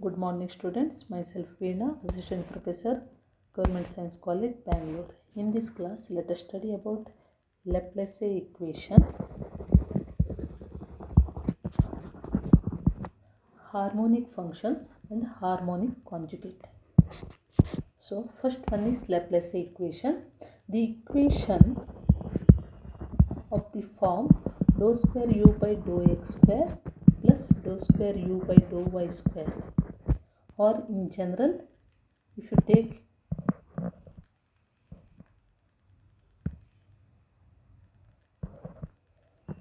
Good morning students, myself Veena, Assistant Professor, Government Science College, Bangalore. In this class, let us study about Laplace equation, harmonic functions and harmonic conjugate. So first one is Laplace equation. The equation of the form dou square u by dou x square plus dou square u by dou y square, or in general, if you take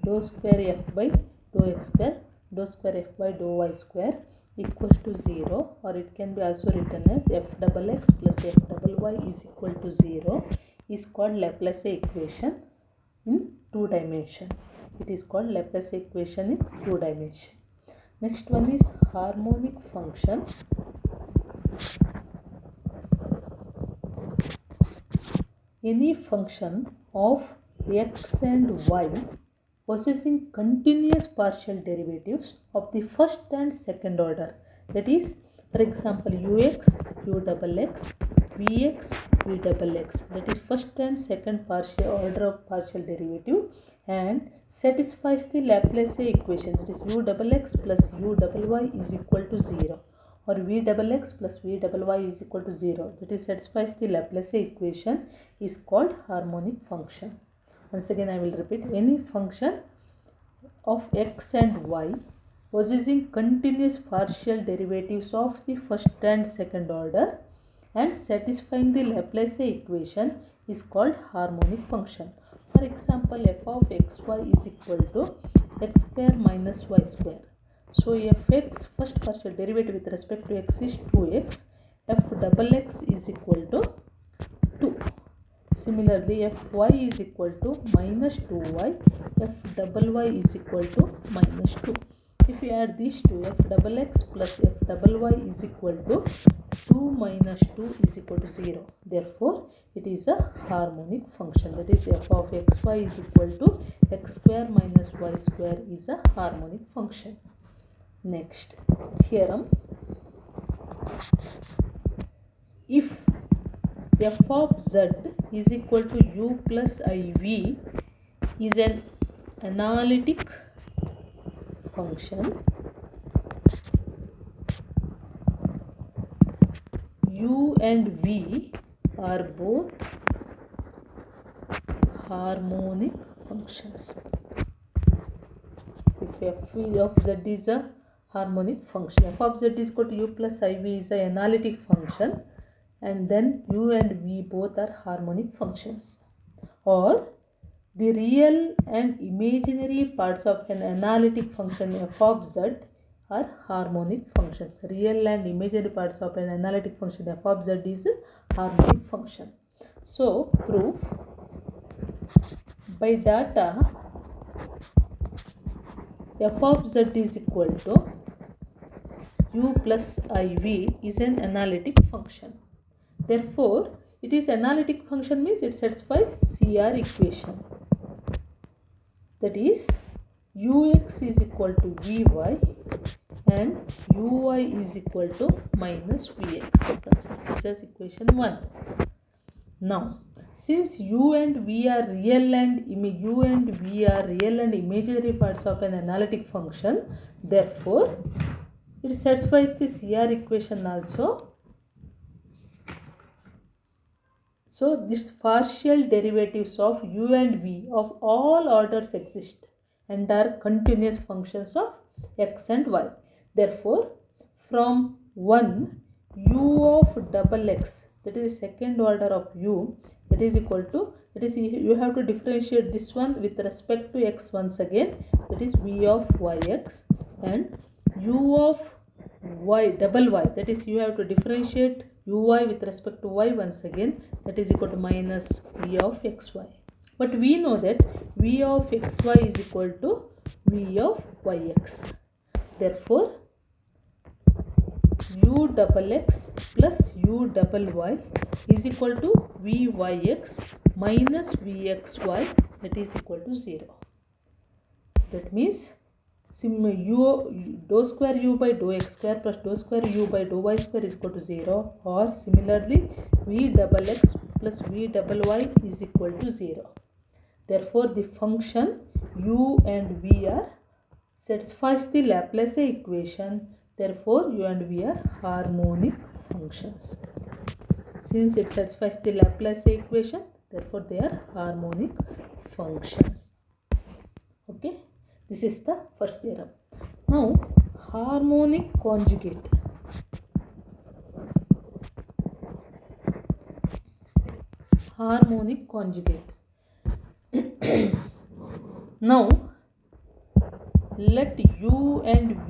dou square f by dou x square, dou square f by dou y square equals to 0, or it can be also written as f double x plus f double y is equal to 0, is called Laplace equation in 2 dimension. It is called Laplace equation in 2 dimension. Next one is harmonic function. Any function of x and y possessing continuous partial derivatives of the first and second order, that is, for example, ux, u double x, vx, v double x, that is first and second partial order of partial derivative, and satisfies the Laplace equation, that is u double x plus u double y is equal to 0, or v double x plus v double y is equal to 0, that is satisfies the Laplace equation, is called harmonic function. Once again I will repeat, any function of x and y possessing continuous partial derivatives of the first and second order and satisfying the Laplace equation is called harmonic function. For example, f of xy is equal to x square minus y square. So fx first partial derivative with respect to x is 2x, f double x is equal to 2. Similarly, fy is equal to minus 2y, f double y is equal to minus 2. If you add these two, f double x plus f double y is equal to 2 minus 2 is equal to 0. Therefore, it is a harmonic function. That is, f of xy is equal to x square minus y square is a harmonic function. Next, theorem. If f of z is equal to u plus iv is an analytic function, u and v are both harmonic functions. If f of z is a harmonic function, f of z is equal to u plus iv is an analytic function, and then u and v both are harmonic functions, or the real and imaginary parts of an analytic function f of z are harmonic functions. Real and imaginary parts of an analytic function f of z is a harmonic function. So, proof by data f of z is equal to u plus iv is an analytic function. Therefore, it is analytic function means it satisfies CR equation. That is, ux is equal to vy and uy is equal to minus vx. This is equation 1. Now, since u and v are real and imaginary parts of an analytic function, therefore, it satisfies the CR equation also. So, these partial derivatives of u and v of all orders exist and are continuous functions of x and y. Therefore, from 1, u of double x, that is second order of u, that is equal to, that is you have to differentiate this one with respect to x once again, that is v of yx, and u of y double y, that is you have to differentiate uy with respect to y once again, that is equal to minus v of xy. But we know that v of xy is equal to v of yx. Therefore, u double x plus u double y is equal to vyx minus vxy, that is equal to 0. That means u dou square u by dou x square plus dou square u by dou y square is equal to 0, or similarly v double x plus v double y is equal to 0. Therefore the function u and v are satisfies the Laplace equation. Therefore u and v are harmonic functions. Since it satisfies the Laplace equation, therefore they are harmonic functions. Okay, this is the first theorem. Now harmonic conjugate. Harmonic conjugate. Now let u and v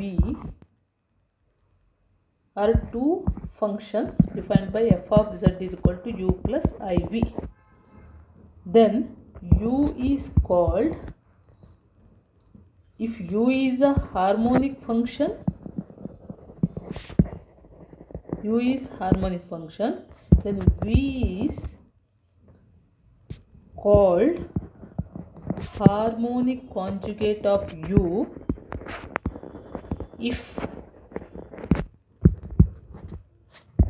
are two functions defined by f of z is equal to u plus iv. Then u is called, if u is a harmonic function, u is harmonic function, then v is called harmonic conjugate of u if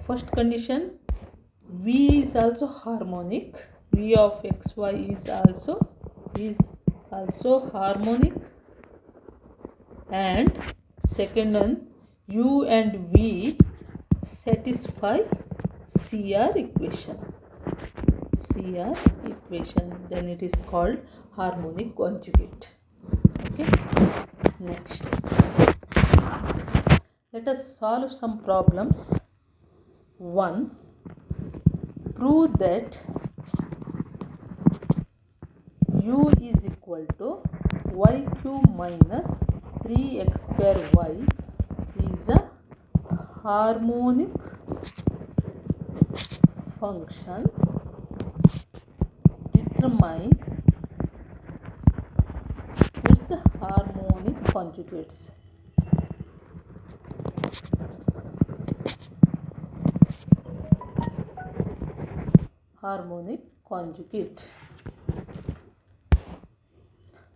first condition v is also harmonic, v of xy is also harmonic, and second one u and v satisfy CR equation, then it is called harmonic conjugate. Okay, next let us solve some problems. 1. Prove that u is equal to y cube minus 3x square y is a harmonic function. Determine its harmonic conjugates. Harmonic conjugate.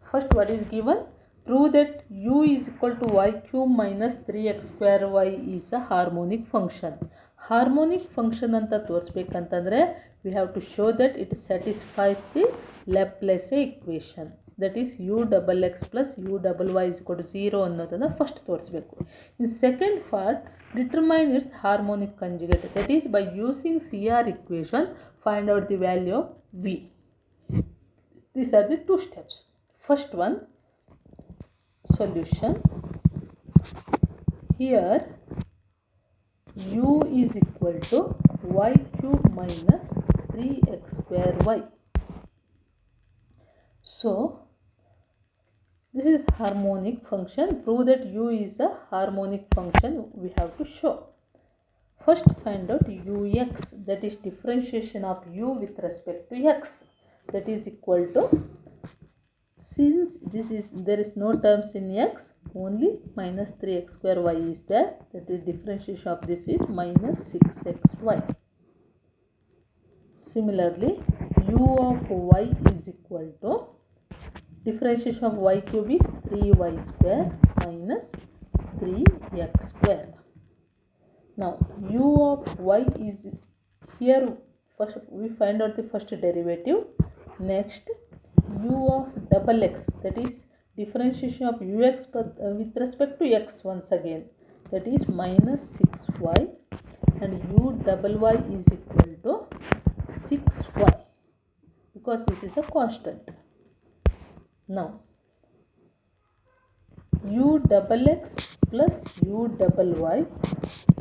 First, what is given? Prove that u is equal to y cube minus 3x square y is a harmonic function. Harmonic function anta ತೋರಿಸಬೇಕಂತಂದ್ರೆ we have to show that it satisfies the Laplace equation, that is u double x plus u double y is equal to 0 ಅನ್ನೋದನ್ನ first ತೋರಿಸಬೇಕು. In second part, determine its harmonic conjugate, that is by using CR equation find out the value of v. These are the two steps. First one, solution. Here u is equal to y cube minus 3x square y. So this is harmonic function. Prove that u is a harmonic function we have to show. First find out ux, that is differentiation of u with respect to x, that is equal to, since there is no terms in x, only minus 3x square y is there, that is differentiation of this is minus 6xy. Similarly u of y is equal to, differentiation of y cube is 3y square minus 3x square. Now u of y is here, first we find out the first derivative. Next u of double x, that is differentiation of ux with respect to x once again, that is minus 6y, and u double y is equal to 6y because this is a constant. Now u double x plus u double y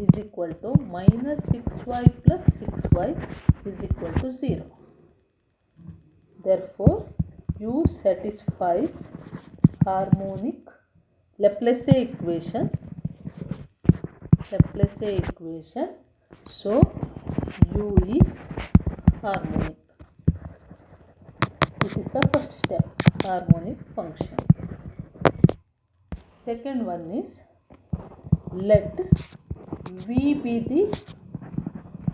is equal to minus 6y plus 6y is equal to 0. Therefore u satisfies harmonic Laplace equation. So u is harmonic. This is the first step, harmonic function. Second one is, let v be the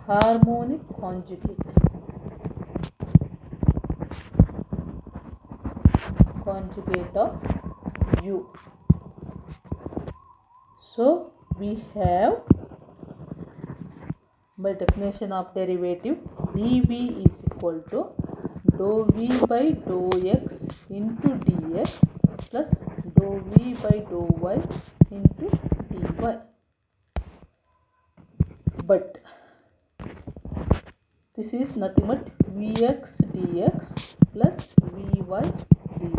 harmonic conjugate of u. So we have, by definition of derivative, dv is equal to dou v by dou x into dx plus dou v by dou y into dy. But this is nothing but vx dx plus vy dy.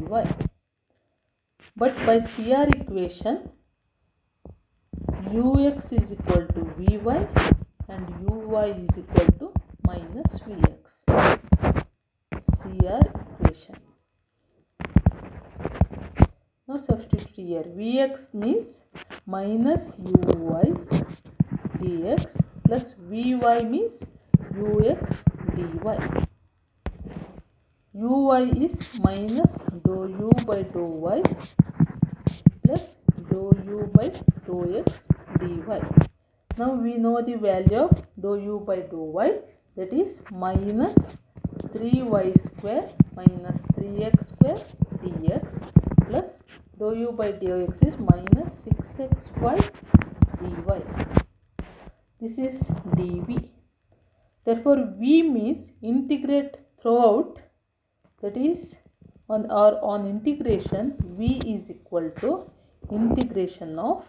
But by CR equation, ux is equal to vy and uy is equal to minus vx. CR equation. Now substitute here. Vx means minus uy dx plus vy means ux dy. Uy is minus dou u by dou y plus dou u by dou x dy. Now we know the value of dou u by dou y, that is minus 3y square minus 3x square dx plus dou u by dx is minus 6xy dy. This is dv. Therefore v means integrate throughout, that is on integration v is equal to integration of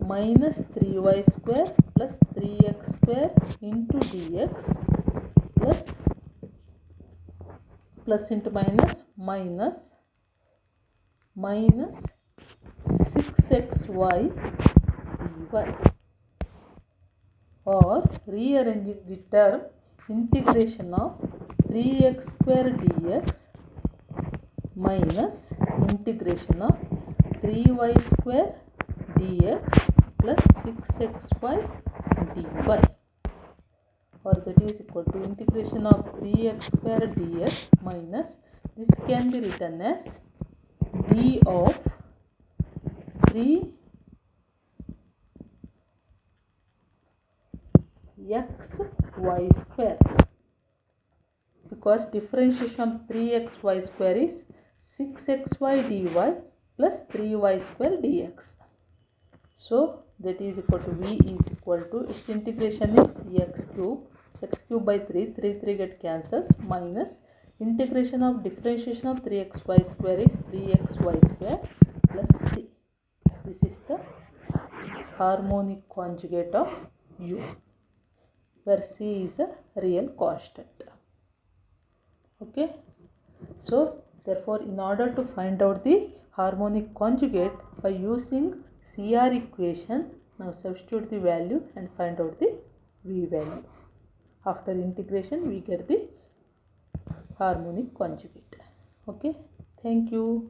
minus 3y square plus 3x square into dx plus into minus minus 6xy dy, or rearranging the term, integration of 3x square dx minus integration of 3y square dx plus 6xy dy, or that is equal to integration of 3x square dx minus, this can be written as d of 3 x y square, because differentiation of 3xy square is 6xy dy plus 3y square dx. So that is equal to v is equal to, its integration is x cube by 3 get cancels, minus integration of differentiation of 3xy square is 3xy square plus c. This is the harmonic conjugate of u, where c is a real constant. Okay, so therefore in order to find out the harmonic conjugate by using CR equation, now substitute the value and find out the v value. After integration we get the harmonic conjugate. Okay, thank you.